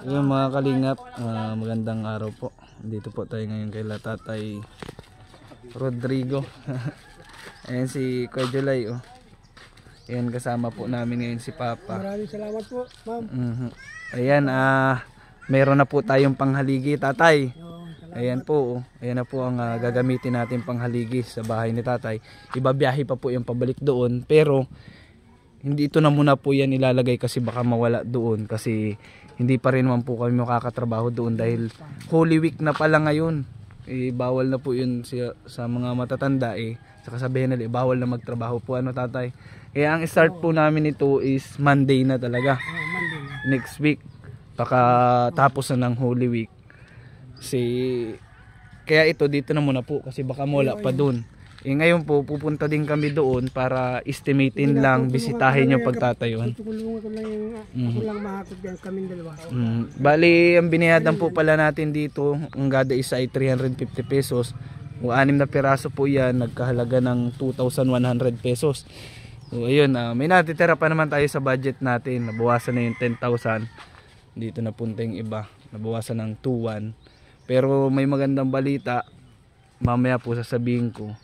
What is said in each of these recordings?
Yung mga kalingap, magandang araw po. Dito po tayo ngayon kay Tatay Rodrigo. Ayan si Kuya Julay, oh. Ayan, kasama po namin ngayon si Papa. Maraming salamat po, ma'am. Ayan, meron na po tayong panghaligi, Tatay. Ayan po, oh. Ayan na po ang gagamitin natin panghaligi sa bahay ni Tatay. Ibabiyahe pa po yung pabalik doon, pero hindi ito na muna po yan ilalagay kasi baka mawala doon, kasi hindi pa rin naman po kami makakatrabaho doon dahil Holy Week na pala ngayon. Bawal na po yun sa mga matatanda, saka sabihin nila bawal na magtrabaho po, ano Tatay. Kaya ang start po namin ito is Monday na talaga, next week, tapos na ng Holy Week. Kaya ito dito na muna po kasi baka mawala pa doon. Ngayon po pupunta din kami doon para estimatein lang, bisitahin yung pagtatayuan. Tutulungan ko lang yung ako lang mahakot yan kaming dalawa. Bali, ang binayadan po pala natin dito, ang gada isa ay 350 pesos. O 6 na piraso po yan, nagkahalaga ng 2,100 pesos. So ayun, may natitira pa naman tayo sa budget natin. Nabawasan na yung 10,000. Dito na punta yung iba, nabawasan ng 2,100. Pero may magandang balita, mamaya po sasabihin ko.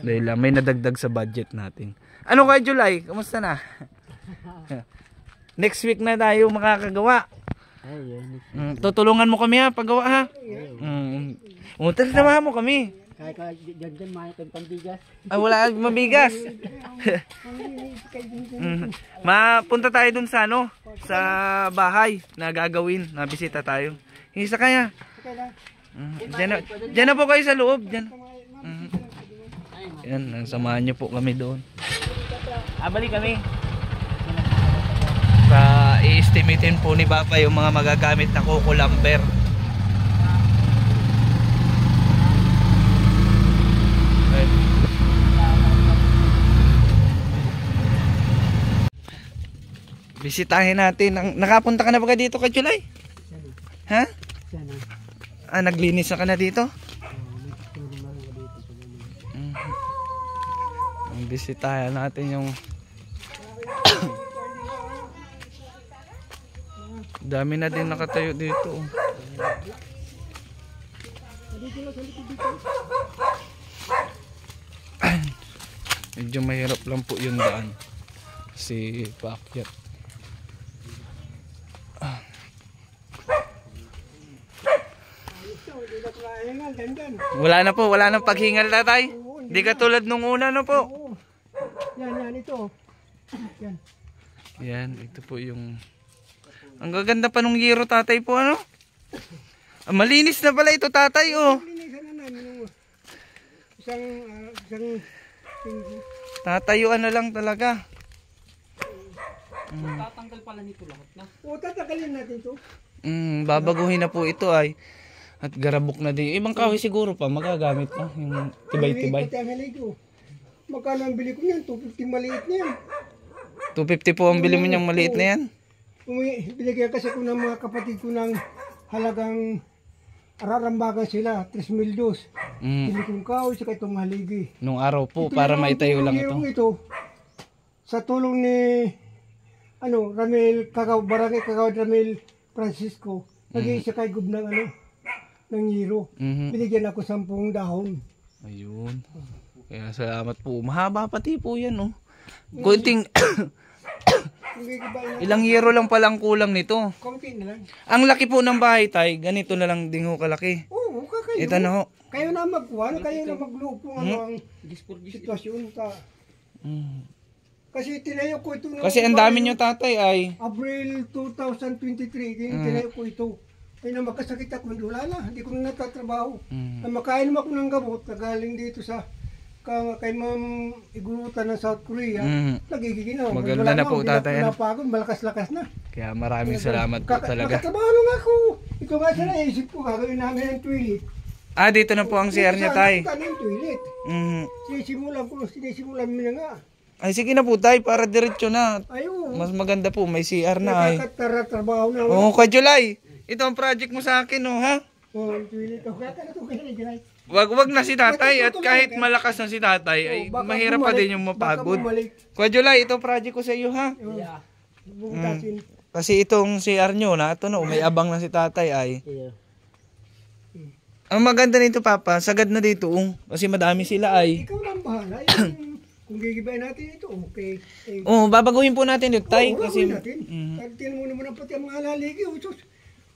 Dahil may nadagdag sa budget natin. Ano kay July? Kamusta na? Next week na tayo makakagawa. Tutulungan mo kami ha, paggawa ha. Tara, samahan mo kami. Kaya dyan mahal pambigas. Wala mabigas. Mapunta tayo dun sa sa bahay na gagawin, na bisita tayo. Isa kaya. Diyan na po kayo sa loob. Diyan. Yan, samahan nyo po kami doon. Balik kami. I-estimatein po ni Papa yung mga magagamit na coco lumber. Bisitahin natin. Nakapunta ka na ba dito kay July? Ha? Naglinis na ka na dito? Bisitahin natin yung dami na din nakatayo dito. Medyo mahirap lang po yung daan si paakyat. Wala na po, wala nang paghingal Tatay. Hindi katulad nung una po. Yan ito. Yan, ito po yung ang gaganda pa nung yero Tatay po, ano? Malinis na pala ito Tatay, oh. Isang tatayuan na lang talaga. tatanggal pala nito lahat na. Tatanggalin natin to. Babaguhin na po ito ay. At garabok na din. Ibang kahoy siguro pa magagamit pa. Yung tibay-tibay. Magkano ang bili ko niyan? 250 maliit na yan. 250 po ang bili mo niyang maliit na yan? Binigyan kasi ko ng mga kapatid ko ng halagang ararambagan sila. 3,000. Bili kong kahoy sa itong haligi. Nung araw po ito para maitayo lang ito. Sa tulong ni Ramil Barangay Kagawad Ramil Francisco. Nag-iisa kay Gub ng Yero. Binigyan ako 10 dahon. Ayun. Kaya salamat po. Mahaba pati po yan, oh. Kunting ilang yero lang palang kulang nito. Konti na lang. Ang laki po ng bahay Tay, ganito na lang din ho kalaki. Oo, kakayo. Ito na ho. Kayo na magkuhan, kayo na maglupo ang sitwasyon ta. Kasi tinayo ko ito. Kasi ang dami nyo Tatay ay April 2023, tinayo ko ito. Ay na magkasakit ako, wala na, hindi ko na natatrabaho. Makain naman ako ng gamot na galing dito sa kay Ma'am Igurutan ng South Korea. Nagigiginaw. Maganda na po Tatay. Malakas-lakas na. Kaya maraming salamat po talaga. Nakatrabaho lang ako. Ito nga sa naisip ko, gagawin namin ang toilet. Dito na po ang CR niya Tay. Ito yung toilet. Sinisimulan mo na nga. Ay sige na po Tay, para diretso na. Ayun. Mas maganda po, may CR na ay. Nakakatrabaho na. Oo, kay July. Ito ang project mo sa akin, oh, ha? Oo, toilet. Okay. Wag na si Tatay at kahit malakas na si Tatay ay mahirap pa din yung mapagod. Kuya July, ito project ko sa iyo ha. Kasi itong CR nyo na, ito no, may abang na si tatay ay. Ang maganda nito papa, sagad na dito. Kasi madami sila ay. Ikaw lang bahala. Kung gigibayin natin ito, okay. Babaguhin po natin ito tay. Kasi, natin. At tinan mo naman pati ang mga alaligi.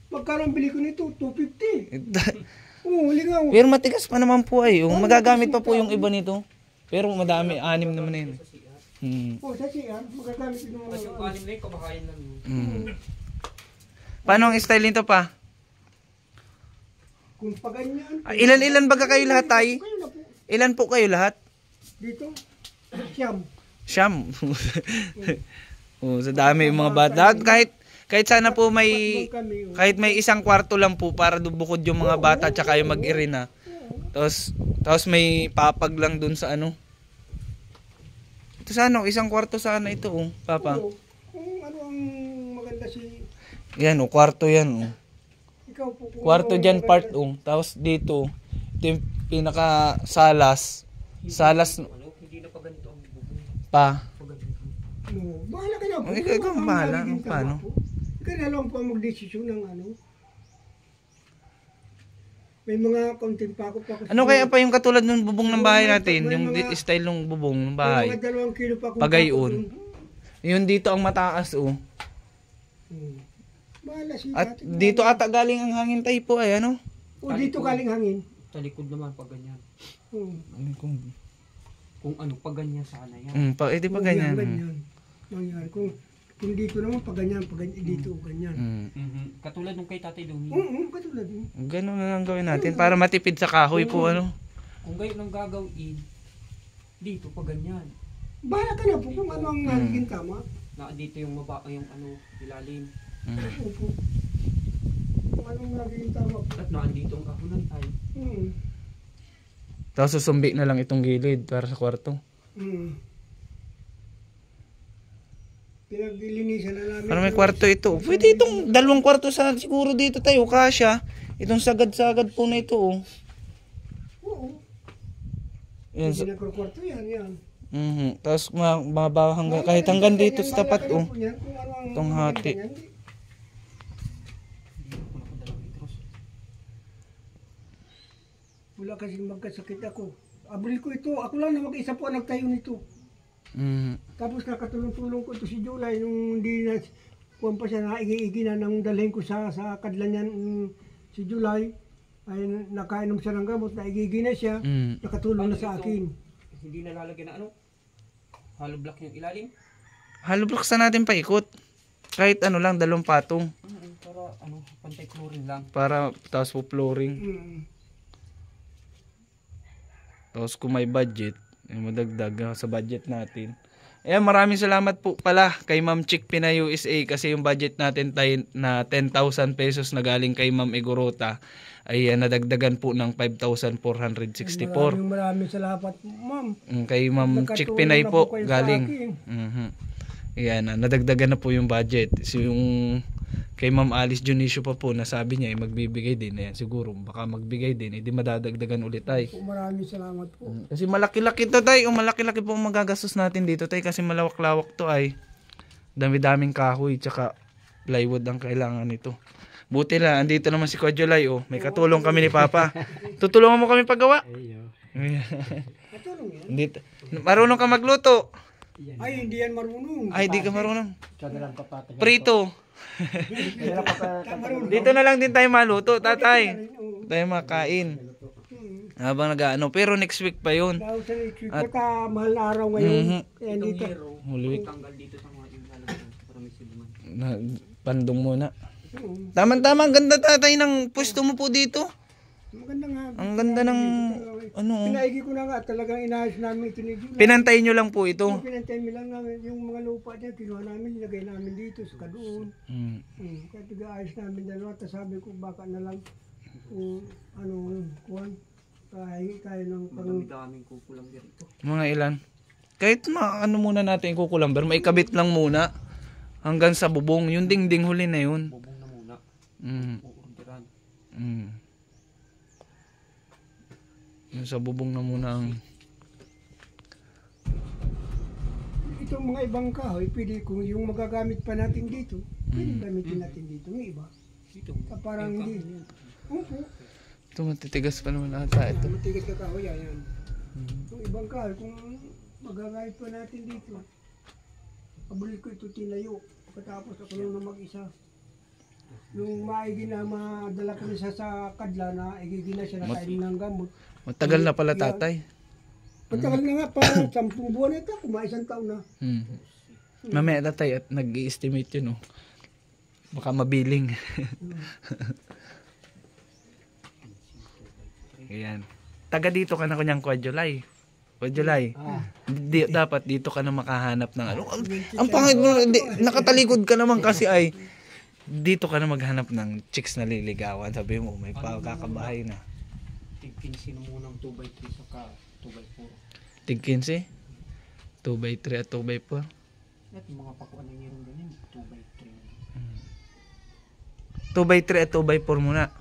Magkano ang bili ko nito? 250. Ligaw. Pero matigas pa naman po ay. Magagamit pa po yung iba nito. Pero madami, 6 naman na yun. Sa CR, magagamit din mga... Yung anim na yun, kumakain lang yun. Paano ang style nito pa? Kung paganyan... Ilan baga kayo lahat tay? Kayo na po. Ilan po kayo lahat? Dito, siyam. Siyam. Sa dami yung mga bata. Kahit sana po may... Kahit may isang kwarto lang po para bukod yung mga bata tsaka yung mag-irina. Tapos may papag lang dun sa ano. Ito sana, isang kwarto sana ito, papa. Kung ano ang maganda si... Yan, kwarto yan. Ikaw po. Kwarto dyan part, Tapos dito, ito yung pinaka salas. Salas, Hindi na pa ganito ang bubong. pa. Bahala ka na po. Ikaw ang bahala. Paano? Ikaw na lang po ang magdesisyon ng ano. May mga konting pako pa. Ano kaya pa yung katulad ng bubong ng bahay natin? Yung style ng bubong ng bahay. May mga 2 kilo pa kung Pagayon. Yun dito ang mataas, Bahala si At dati. dito ata galing ang hangin tayo po ay ano? Dito galing hangin. Sa likod naman, pag ganyan. Kung Kung pag ganyan sana yan. edi pa ganyan. Mangyari. Kung dito naman pag ganyan, dito ganyan. Katulad nung kay Tatay Dumi. Katulad mo. Ganun na lang gawin natin para matipid sa kahoy po ano. Kung gayon ang gagawin, dito pag ganyan. Bahala ka na po kung ano ang nagiging tama. Na dito yung ilalim. Opo. Kung ano ang nagiging tama po. At naandito ang kahunan ay. Tapos susumbi na lang itong gilid para sa kwarto. Pinaglilinisan na namin. Para may kwarto ito. Pwede itong 2 kwarto siguro dito tayo. Kasya. Itong sagad-sagad po na ito. Oo. Yan. Hindi nagkakwarto yan. Tapos kahit hanggang dito sa tapat. Itong hati. Wala kasing magkasakit ako. Abril ko ito. Ako lang na mag-isa po ang nagtayo nito. Tapos nakatulong-tulong ko ito si July nung hindi na kuwan pa siya naigi-igi na nang dalhin ko sa kadlan niyan si July ay nakainom siya ng gamot, naigigi na siya, nakatulong na sa akin. Hindi nalalagyan na hollow block yung ilalim? Hollow block sa natin paikot. Kahit ano lang, 2 patong. Para pantay chlorine lang. Para tapos po flooring. Tapos kung may budget, madagdag sa budget natin. Maraming salamat po pala kay Ma'am Chick Pinay USA kasi yung budget natin na 10,000 pesos na galing kay Ma'am Igorota ay nadagdagan po ng 5,464. Maraming salamat, ma'am. Kay Ma'am Chick Pinay po galing. Nadagdagan na po yung budget. So yung kay Ma'am Alice Junicio pa po nasabi niya ay magbibigay din. Siguro baka magbigay din, hindi madadagdagan ulit tay. Maraming salamat po. Kasi malaki-laki to tay, malaki-laki po ang magagastos natin dito tay kasi malawak-lawak to ay. Dami-daming kahoy tsaka plywood ang kailangan nito. Buti lang, andito naman si Kuya Julay may katulong kami ni Papa. Tutulungan mo kami paggawa? Katulong yan? Marunong ka magluto? Ay, hindi yan marunong. Ay, di ka marunong. Prito. Dito na lang din tayo maluto, tatay. Tayo makain. Habang nag-ano, pero next week pa yun. At mahal na araw ngayon. Kaya dito. Huli. Tanggal dito sa mga ilalagyan para may siluman. Pandong muna. Tama-tama, ang ganda tatay ng pwesto mo po dito. Maganda nga. Ang ganda ng Pinaigi ko na nga, talagang inayos namin ito ni July. Pinantay nyo lang po ito. Pinantay lang namin yung mga lupa niya, kinuha namin, nilagay namin dito sa kadoon. Kaya tiga-ayos namin dalawa, tapos sabi ko baka na lang kung kuhan, kaya ng Madami-daming kukulang dito. Mga ilan? Kahit muna natin kukulamber, maikabit lang muna hanggang sa bubong. Yung dingding huli na yun. Bubong na muna. Uurdiran. Yung sa bubong na muna ang... Itong mga ibang kahoy, pwede kung yung magagamit pa natin dito, Pwede gamitin natin dito. Yung iba. Dito. Parang hindi. Opo. Ito matitigas pa naman ata ito. Matigas ka kahoy, yan. Yung ibang kahoy, kung magagayad pa natin dito, pabulit ko ito tinayo. Pagkatapos ako lang na mag-isa. Yung maigi na madala ko siya sa kadla na igigin na siya na kainin ng gamot. Matagal na pala tatay. Pagtagal na nga, parang 10 buwan na ito, kumaisang taon na. Mamaya tatay at nag-i-estimate yun, oh. Baka mabiling. Ayan. Taga dito ka na kunyang July. July. Dapat dito ka na makahanap ng ano. Ang pangit mo, nakatalikod ka naman kasi ay dito ka na maghanap ng chicks na liligawan. Sabi mo, may pagkakabahay na. Tig-15 mo munang 2x3 saka 2x4. Tig 15? 2x3 at 2x4? At yung mga pakuan na meron ganyan, 2x3. 2x3 at 2x4 muna.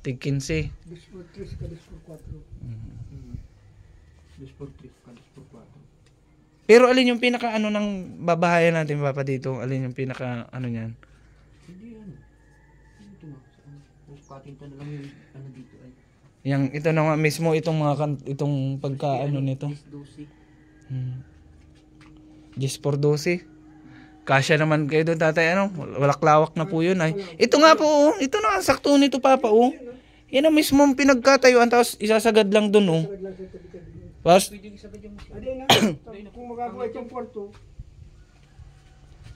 Tig 15. 2x3 ka 2x4. 2x3 ka 2x4. Pero alin yung pinaka ano ng babahayan natin papa dito? Alin yung pinaka ano niyan? Hindi yan. Ito na. Puskatin na lang yung ano dito ay. Yang ito na nga mismo itong mga itong pagkaano nito. 10 por 12. Kasya naman kayo doon tatay ano? Walaklawak na po yun ay. Ito nga po oh. Ito na sakto nito papa oh. Yan ang mismong pinagkatayuan tapos isasagad lang doon oh. Tapos Pwede yung sabad yung musya. Adi na, kung magagawa itong porto,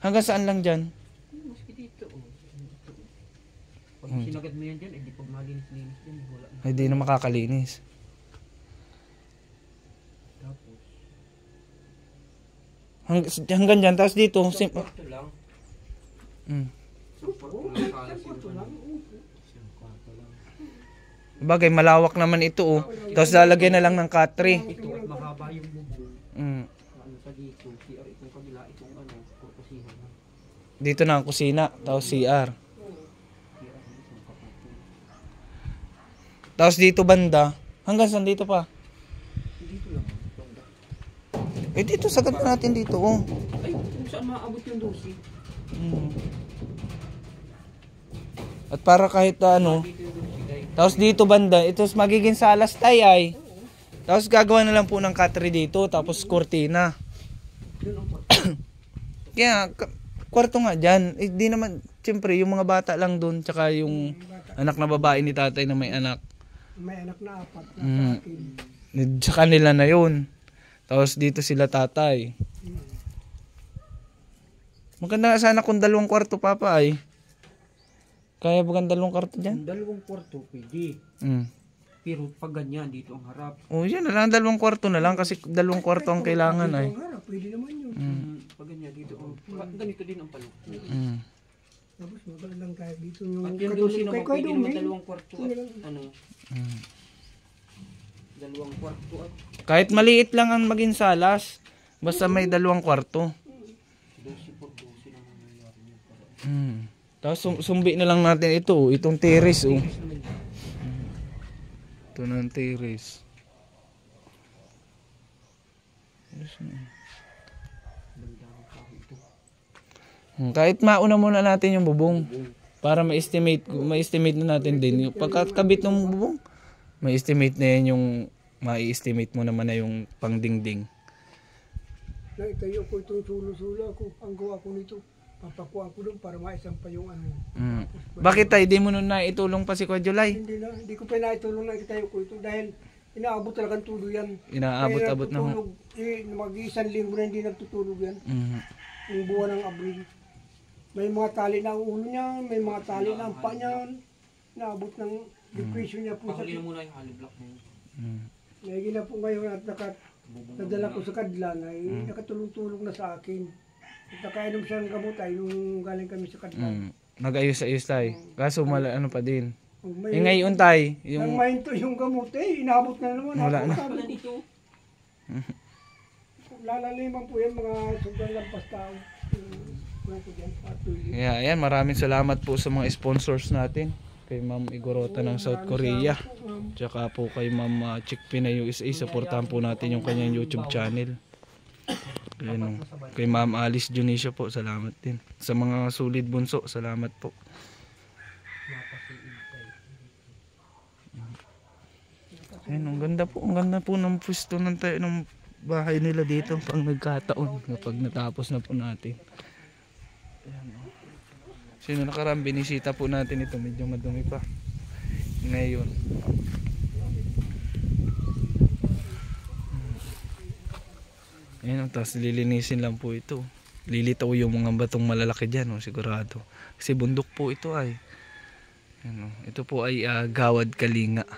hanggang saan lang dyan? Maski dito oh. Pag sinagad mo yan dyan, eh di pag malinis-linis dyan, wala na. Ay di na makakalinis. Tapos, Hanggang dyan tapos dito porto lang. Porto lang kalas yung ano. Porto lang. Bagay malawak naman ito oh. Tapos lalagyan na lang ng katri. Ito at mahaba yung bubong. Mm. Ano sa dito, CR itong kabila, itong ano, kurkusihan na. Dito na ang kusina, tapos CR. Tapos dito banda, hanggang saan dito pa? Dito lang, banda. Eh dito, sagad na natin dito oh. Ay, kung saan maabot yung dosi? At para kahit ano, Dito yung dosi, guys. tapos dito banda, ito magiging salas tayo ay. Tapos gagawa na lang po ng katri dito, tapos kurtina. Yun ang porto. Kaya, kwarto nga dyan. Eh, di naman, siyempre, yung mga bata lang doon, tsaka yung anak na babae ni tatay na may anak. may anak na 4 na Mm. sa akin. Sa kanila na yun. Tapos dito sila tatay. Maganda nga sana kung 2 kwarto papa ay. Kaya ba kang 2 kwarto dyan? Yung 2 kwarto, pwede. Pero pag ganyan, dito ang harap. O yan na lang, 2 kwarto na lang kasi 2 kwarto ang kailangan ay. Ang harap, pwede naman yun. Pag ganyan, dito ang... Ganito din ang palo. Tapos magandang kahit dito yung At yung dosi naman, kay pwede naman Dumi. 2 kwarto at ano... 2 kwarto at Kahit maliit lang ang maging salas, basta may 2 kwarto. 12 por 12 naman nangyari niya para... Tapos sumbi na lang natin ito, itong terrace oh. Ito na ang terrace. Kahit mauna muna natin yung bubong para ma-estimate na natin din yung pagkakabit ng bubong. Ma-estimate na yan yung ma-estimate mo naman na yung pangdingding. Naitayo ko itong sulo-sulo ko. Ang gawa ko nito. Papakuha ko doon para maisang pa yung ano. Bakit tayo di mo nun na itulong pa si Kuya July? Hindi ko pa naitulong na itayo ko ito dahil inaabot talagang tulo yan. Inaabot-abot na ho. Mag-isang linggo na hindi nagtutulog yan. Yung buwan ng Abril. May mga tali na ang ulo niya, may mga tali na ang paa niya. Naabot ng depression niya po sa... Pakuli na muna yung hollow block mo. Ngayon na po ngayon at nadala ko sa kadlan ay nakatulong-tulong na sa akin. At nakainom siya ng gamot ay nung galing kami sa kadlan. Nag-ayos-ayos tayo. Kaso ano pa din. May, ngayon tayo, nang yung mahinto yung gamot inaabot na naman. Wala na. Wala dito. Lalaliman po yan mga sobrang lampas tao. yeah, ayan, maraming salamat po sa mga sponsors natin. Kay Ma'am Igorota ng South Korea. Tsaka po kay Ma'am Chick Pinay USA. Supportahan po natin yung kanyang YouTube channel. Ayan, kay Ma'am Alice Dionisio po, salamat din. Sa mga Sulid Bunso, salamat po. Ayan, ang ganda po. Ang ganda po ng pwesto ng bahay nila dito pag nagkataon. Kapag natapos na po natin. Ayan, oh. Sino nakaraan, binisita po natin ito. Medyo madumi pa. Ngayon. Ayan, tapos lilinisin lang po ito. Lilitaw yung mga batong malalaki dyan, oh, sigurado. Kasi bundok po ito ay. Ayan, oh. Ito po ay Gawad Kalinga.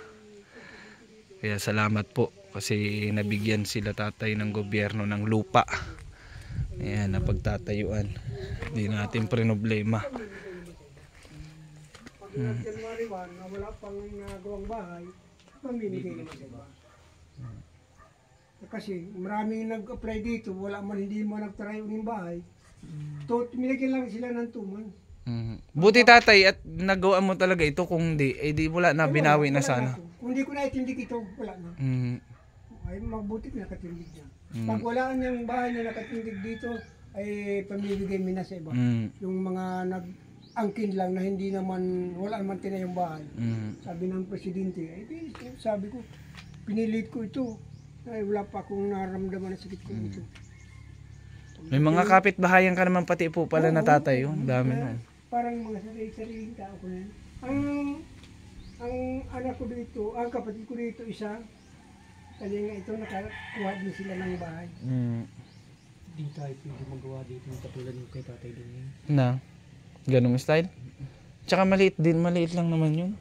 Kaya salamat po kasi nabigyan sila tatay ng gobyerno ng lupa. Ayan, na pagtatayuan. Hindi natin problema. Pag January 1, na wala pang nagawang bahay, pamimigay naman sa bahay. Kasi maraming nag-apply dito, wala man hindi mo nagtry yung bahay. Minigyan lang sila ng 2 months. Buti tatay at nagawa mo talaga ito, kung di, eh di wala na, binawi na sana. Kung di ko na itindig ito, wala na. Ay mabuti na nakatindig niya. Pag wala niyang bahay na nakatindig dito, ay pamibigay mo na sa iba. Yung mga nag-angkin lang na hindi naman, wala naman tinayong bahay. Sabi ng presidente, ay sabi ko, pinilit ko ito. Ay wala pa akong naramdaman na sakit ko ito. May mga kapitbahayan ka naman pati po pala na tatay, oh. Dami no. Parang mga sarili-sariling tao ko na yan. Ang anak ko dito, ang kapatid ko dito isa, kaya nga ito nakakuha din sila ng bahay. Hindi tayo pwede magawa dito ng katulad ng kay tatay din. Na? Ganong style? Tsaka maliit din, maliit lang naman yun.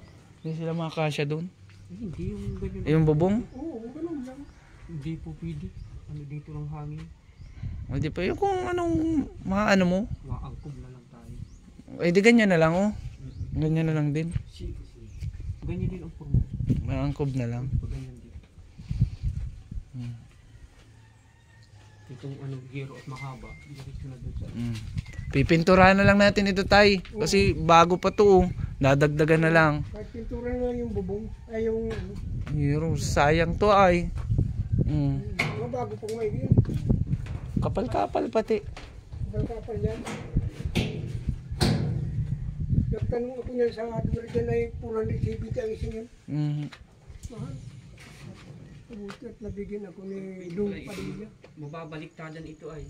Hindi sila makakasya doon. Hindi yung ganyan. Yung bubong? Oo, ganun lang. Hindi po pwede. Ano dito ng hangin. Hindi pa yung kung anong maano mo. Maangkob na lang tayo. Eh di ganyan na lang, oh. Ganyan na lang din. Ganyan din ang forma. Maangkob na lang. Ganyan din. Itong ano, gero at mahaba. Diretso na doon sa... Pipinturahan na lang natin ito, tay. Kasi bago pa to, oh. Dadagdagan na lang. Kahit pintura na lang yung bubong, ay yung ano. Hero, sayang to ay. Mga bago pang may ganyan. Kapal-kapal pati. Kapal yan. Nagtanong ako niyan sa hardware dyan ay 470 ang isang yan. Mahal. Mabuti at nabigyan ako ni Dong Padilla. Mababaliktadan ito ay.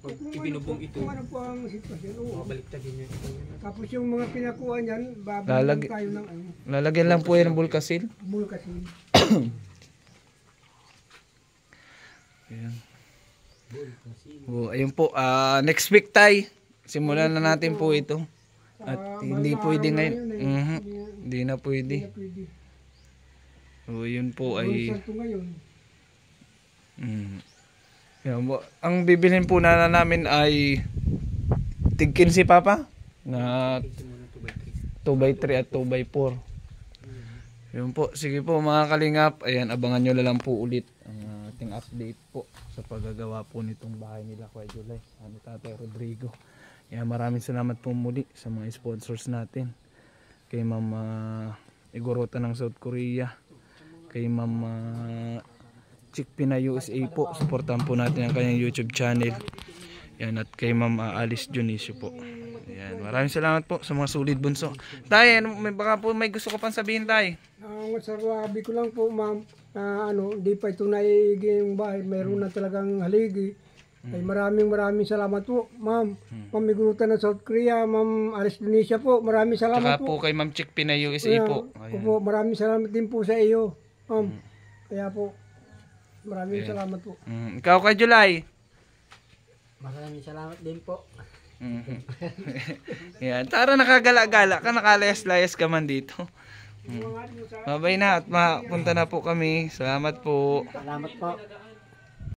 Pag ibinubong ito. Kung ano po ang sitwasyon. Mabaliktadan niya ito. Tapos yung mga pinakuha niyan, babalik tayo ng ano. Lalagyan lang po yan ng bulkasil. Bulkasil. Ayan. Oh, ayun po, next week tay, simulan na natin po ito. At hindi pwede ngayon. Hindi na pwede. So yun po ay yan po. Ang bibilhin po na namin ay tigkin si Papa na 2x3 at 2x4. Yun po, sige po mga kalingap. Ayan, abangan nyo na lang po ulit ang ating update po sa paggagawa po nitong bahay nila Kuya July, ni Tatay Rodrigo. Ayan, maraming salamat po muli sa mga sponsors natin. Kay Ma'am Igorota ng South Korea, kay Ma'am Chick Pina USA po, supportan po natin ang kanyang YouTube channel. Ayan, at kay Ma'am Alice Dionisio po. Ayan, maraming salamat po sa mga Sulid Bunso. Tay, baka po may gusto ko pang sabihin, tay. Masasabi ko lang po, ma'am, di pa ito naiging yung bahay, mayroon na talagang haligi. Ay maraming salamat po, ma'am. Ma'am Igorota ng South Korea, Ma'am Alice Dionisio po, maraming salamat po. Tsaka po kay Ma'am Chick Pina USA po. Po. Maraming salamat din po sa iyo, ma'am. Kaya po, maraming salamat po. Ikaw Kuya July. Maraming salamat din po. Yan, tara nakagala-gala ka, nakalayas-layas ka man dito. Babay na at mapunta na po kami. Salamat po. Salamat po.